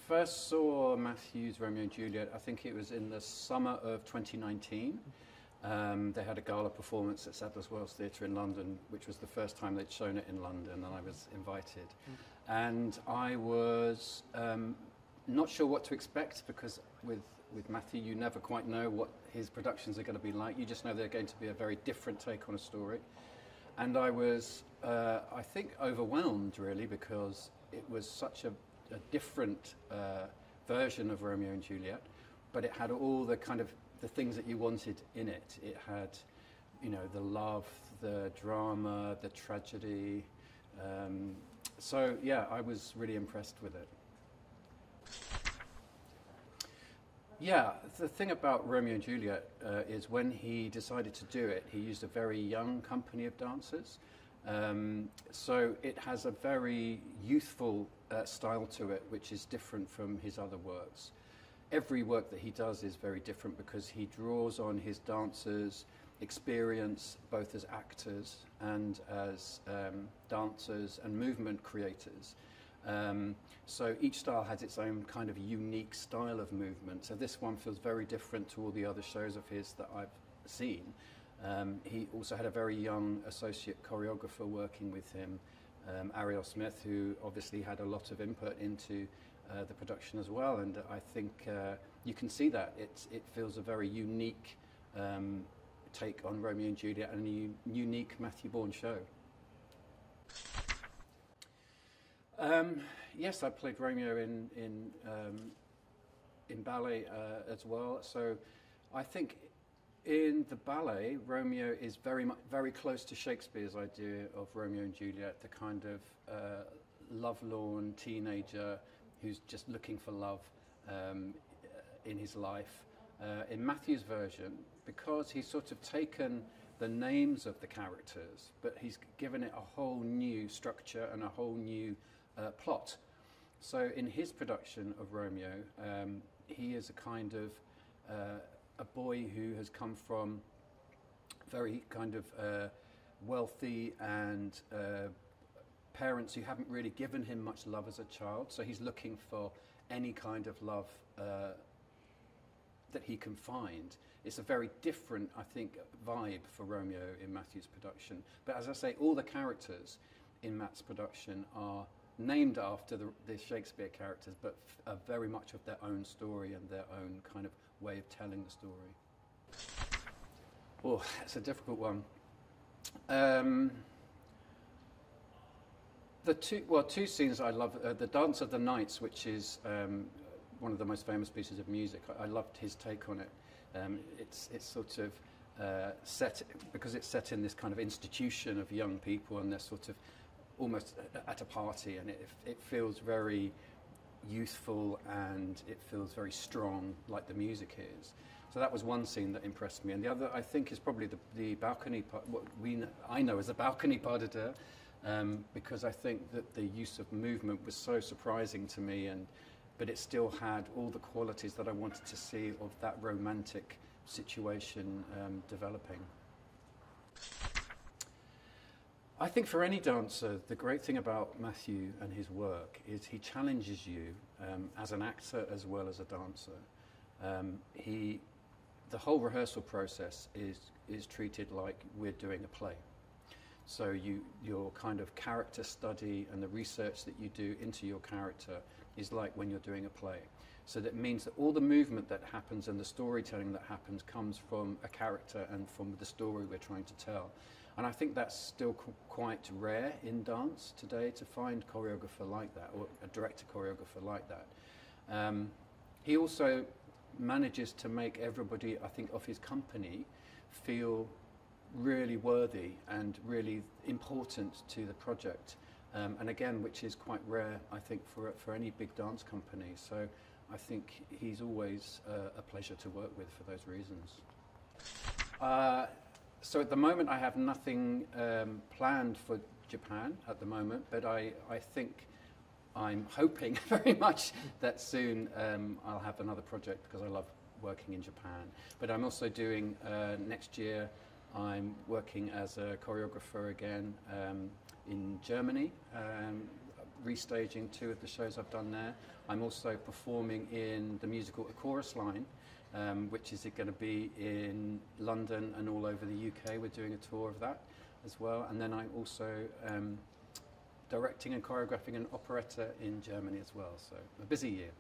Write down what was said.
first saw Matthew's Romeo and Juliet, I think it was in the summer of 2019. They had a gala performance at Sadler's Wells Theatre in London, which was the first time they'd shown it in London, and I was invited. And I was not sure what to expect, because with Matthew, you never quite know what his productions are going to be like. You just know they're going to be a very different take on a story. And I was, I think, overwhelmed, really, because it was such a different version of Romeo and Juliet, but it had all the kind of the things that you wanted in it. It had, you know, the love, the drama, the tragedy. So yeah, I was really impressed with it. Yeah, the thing about Romeo and Juliet is when he decided to do it, he used a very young company of dancers. So it has a very youthful style to it, which is different from his other works. Every work that he does is very different because he draws on his dancers' experience, both as actors and as dancers and movement creators. So each style has its own kind of unique style of movement. So this one feels very different to all the other shows of his that I've seen. He also had a very young associate choreographer working with him, Ariel Smith, who obviously had a lot of input into the production as well, and I think you can see that. It feels a very unique take on Romeo and Juliet and a unique Matthew Bourne show. Yes, I played Romeo in ballet as well. So I think in the ballet, Romeo is very close to Shakespeare's idea of Romeo and Juliet, the kind of lovelorn teenager who's just looking for love in his life. In Matthew's version, because he's sort of taken the names of the characters, but he's given it a whole new structure and a whole new plot. So in his production of Romeo, he is a kind of a boy who has come from very kind of wealthy and parents who haven't really given him much love as a child. So he's looking for any kind of love that he can find. It's a very different, I think, vibe for Romeo in Matthew's production. But as I say, all the characters in Matt's production are named after the Shakespeare characters, but are very much of their own story and their own kind of way of telling the story. Oh, it's a difficult one. The two scenes I love, the Dance of the Knights, which is one of the most famous pieces of music. I loved his take on it. It's sort of set, because it's set in this kind of institution of young people, and they're sort of almost at a party, and it feels very youthful and it feels very strong, like the music is. So that was one scene that impressed me, and the other, I think, is probably the balcony part, what I know as the balcony pas de deux, because I think that the use of movement was so surprising to me, but it still had all the qualities that I wanted to see of that romantic situation developing. I think for any dancer, the great thing about Matthew and his work is he challenges you as an actor as well as a dancer. The whole rehearsal process is treated like we're doing a play. So your kind of character study and the research that you do into your character is like when you're doing a play. So that means that all the movement that happens and the storytelling that happens comes from a character and from the story we're trying to tell. And I think that's still quite rare in dance today, to find a choreographer like that, or a director choreographer like that. He also manages to make everybody, I think, of his company feel really worthy and really important to the project. And again, which is quite rare, I think, for any big dance company. So I think he's always a pleasure to work with for those reasons. So at the moment, I have nothing planned for Japan at the moment, but I think I'm hoping very much that soon I'll have another project, because I love working in Japan. But I'm also doing, next year, I'm working as a choreographer again in Germany, restaging 2 of the shows I've done there. I'm also performing in the musical A Chorus Line, which is going to be in London and all over the UK. We're doing a tour of that as well. And then I'm also directing and choreographing an operetta in Germany as well. So a busy year.